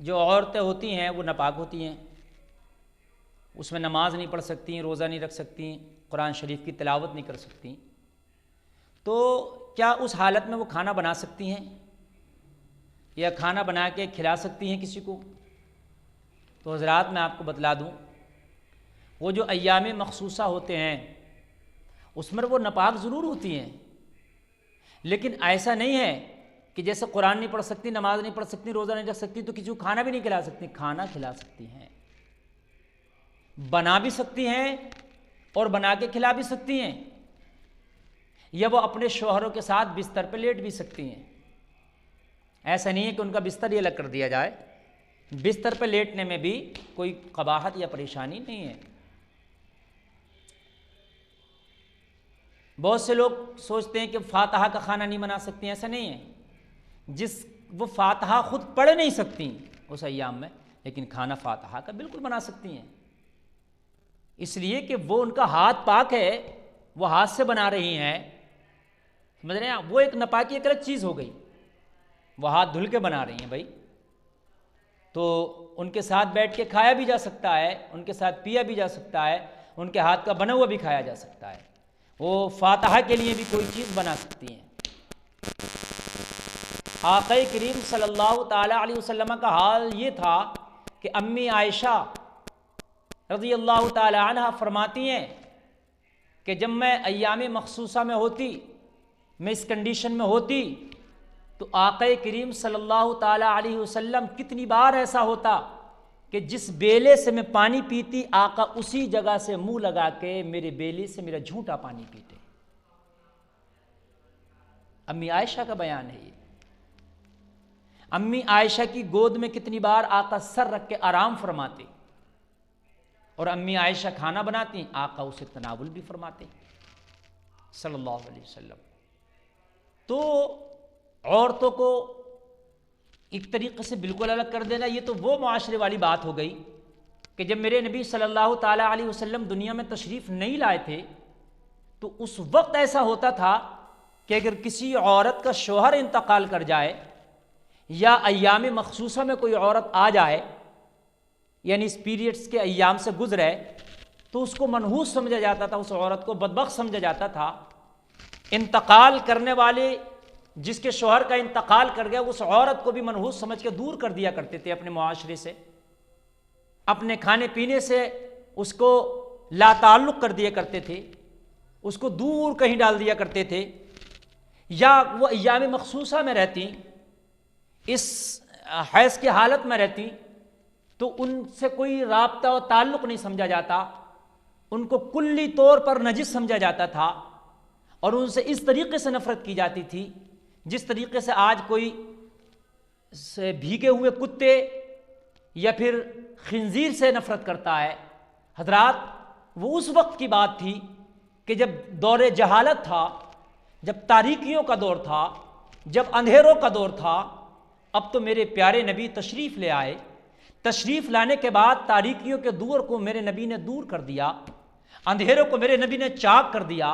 जो औरतें होती हैं वो नापाक होती हैं, उसमें नमाज नहीं पढ़ सकती, रोज़ा नहीं रख सकती, कुरान शरीफ की तिलावत नहीं कर सकती, तो क्या उस हालत में वो खाना बना सकती हैं या खाना बना के खिला सकती हैं किसी को? तो हज़रात मैं आपको बतला दूँ, वो जो अय्याम मखसूसा होते हैं उसमें वो नापाक ज़रूर होती हैं, लेकिन ऐसा नहीं है कि जैसे कुरान नहीं पढ़ सकती, नमाज नहीं पढ़ सकती, रोज़ा नहीं रख सकती तो किसी को खाना भी नहीं खिला सकती। खाना खिला सकती हैं, बना भी सकती हैं और बना के खिला भी सकती हैं, या वो अपने शौहरों के साथ बिस्तर पर लेट भी सकती हैं। ऐसा नहीं है कि उनका बिस्तर ही अलग कर दिया जाए, बिस्तर पर लेटने में भी कोई कबाहत या परेशानी नहीं है। बहुत से लोग सोचते हैं कि फातिहा का खाना नहीं बना सकती, ऐसा नहीं है। वो फातिहा खुद पढ़ नहीं सकती उस अय्याम में, लेकिन खाना फातिहा का बिल्कुल बना सकती हैं, इसलिए कि वो उनका हाथ पाक है, वो हाथ से बना रही हैं, समझ रहे हैं आप? वो एक नापाकी एक अलग चीज़ हो गई, वो हाथ धुल के बना रही हैं भाई, तो उनके साथ बैठ के खाया भी जा सकता है, उनके साथ पिया भी जा सकता है, उनके हाथ का बना हुआ भी खाया जा सकता है, वो फातिहा के लिए भी कोई चीज़ बना सकती हैं। आक़ा करीम सल्लल्लाहु ताला अलैहि वसल्लम का हाल ये था कि अम्मी आयशा रज़ी अल्लाह ताला अन्हा फरमाती हैं कि जब मैं अय्याम मखसूसा में होती, मैं इस कंडीशन में होती, तो आक़ा करीम सल्लल्लाहु ताला अलैहि वसल्लम कितनी बार ऐसा होता कि जिस बेले से मैं पानी पीती, आका उसी जगह से मुंह लगा के मेरे बेले से मेरा झूठा पानी पीते। अम्मी आयशा का बयान है ये। अम्मी आयशा की गोद में कितनी बार आका सर रख के आराम फरमाते, और अम्मी आयशा खाना बनाती, आका उसे तनावुल भी फरमाते सल्लल्लाहु अलैहि वसल्लम। तो औरतों को एक तरीक़े से बिल्कुल अलग कर देना, ये तो वो मुआशरे वाली बात हो गई कि जब मेरे नबी सल्लल्लाहु ताला अलैहि वसल्लम दुनिया में तशरीफ़ नहीं लाए थे, तो उस वक्त ऐसा होता था कि अगर किसी औरत का शौहर इंतकाल कर जाए या अय्याम मखसूसा में कोई औरत आ जाए, यानी इस पीरियड्स के अय्याम से गुजरे, तो उसको मनहूस समझा जाता था, उस औरत को बदबख्त समझा जाता था। इंतकाल करने वाले जिसके शौहर का इंतकाल कर गया, उस औरत को भी मनहूस समझ के दूर कर दिया करते थे अपने मुआशरे से, अपने खाने पीने से उसको लाताल्लुक़ कर दिया करते थे, उसको दूर कहीं डाल दिया करते थे। या वो अय्याम मखसूसा में रहती, इस हैज़ की हालत में रहती, तो उनसे कोई राब्ता और ताल्लुक़ नहीं समझा जाता, उनको कुल्ली तौर पर नजिस समझा जाता था, और उनसे इस तरीक़े से नफ़रत की जाती थी जिस तरीक़े से आज कोई भीगे हुए कुत्ते या फिर खिंजीर से नफ़रत करता है। हज़रात, वो उस वक्त की बात थी कि जब दौर जहालत था, जब तारीकियों का दौर था, जब अंधेरों का दौर था। अब तो मेरे प्यारे नबी तशरीफ़ ले आए, तशरीफ़ लाने के बाद तारीकियों के दूर को मेरे नबी ने दूर कर दिया, अंधेरों को मेरे नबी ने चाक कर दिया,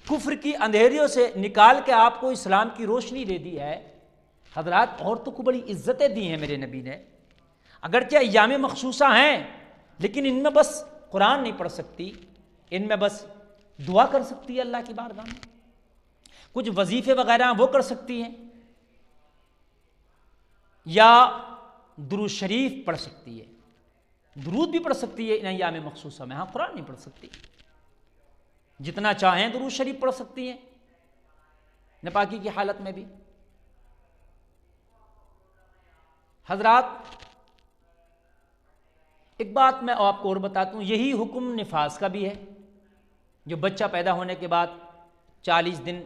कुफ्र की अंधेरियों से निकाल के आपको इस्लाम की रोशनी दे दी है। हज़रात, औरतों को बड़ी इज्जतें दी हैं मेरे नबी ने, अगरचे अय्याम मखसूसा हैं, लेकिन इनमें बस कुरान नहीं पढ़ सकती, इनमें बस दुआ कर सकती है अल्लाह की बारगाह में, कुछ वजीफ़े वगैरह वो कर सकती हैं, या दुरूद शरीफ पढ़ सकती है, दुरूद भी पढ़ सकती है इन अय्याम मखसूसा में। हाँ, कुरान नहीं पढ़ सकती, जितना चाहें दुरूद शरीफ पढ़ सकती हैं नापाकी की हालत में भी। हजरात, एक बात मैं आपको और बताता हूँ, यही हुक्म निफास का भी है। जो बच्चा पैदा होने के बाद 40 दिन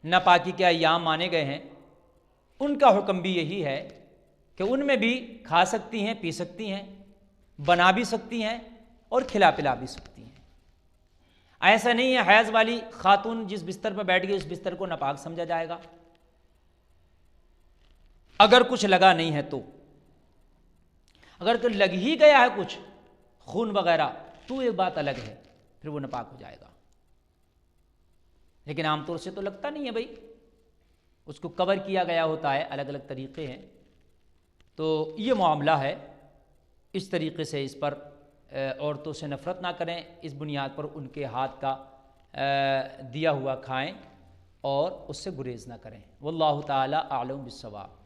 नापाकी के अय्याम माने गए हैं, उनका हुक्म भी यही है कि उनमें भी खा सकती हैं, पी सकती हैं, बना भी सकती हैं और खिला पिला भी सकती हैं। ऐसा नहीं है हैज़ वाली खातून जिस बिस्तर पर बैठ गई उस बिस्तर को नापाक समझा जाएगा, अगर कुछ लगा नहीं है तो। अगर तो लग ही गया है कुछ खून वगैरह तो एक बात अलग है, फिर वो नापाक हो जाएगा, लेकिन आमतौर से तो लगता नहीं है भाई, उसको कवर किया गया होता है, अलग अलग तरीक़े हैं। तो ये मामला है। इस तरीक़े से इस पर औरतों से नफ़रत ना करें, इस बुनियाद पर उनके हाथ का दिया हुआ खाएं और उससे गुरेज़ ना करें। वल्लाहु ताला आलम बिस्सवाब।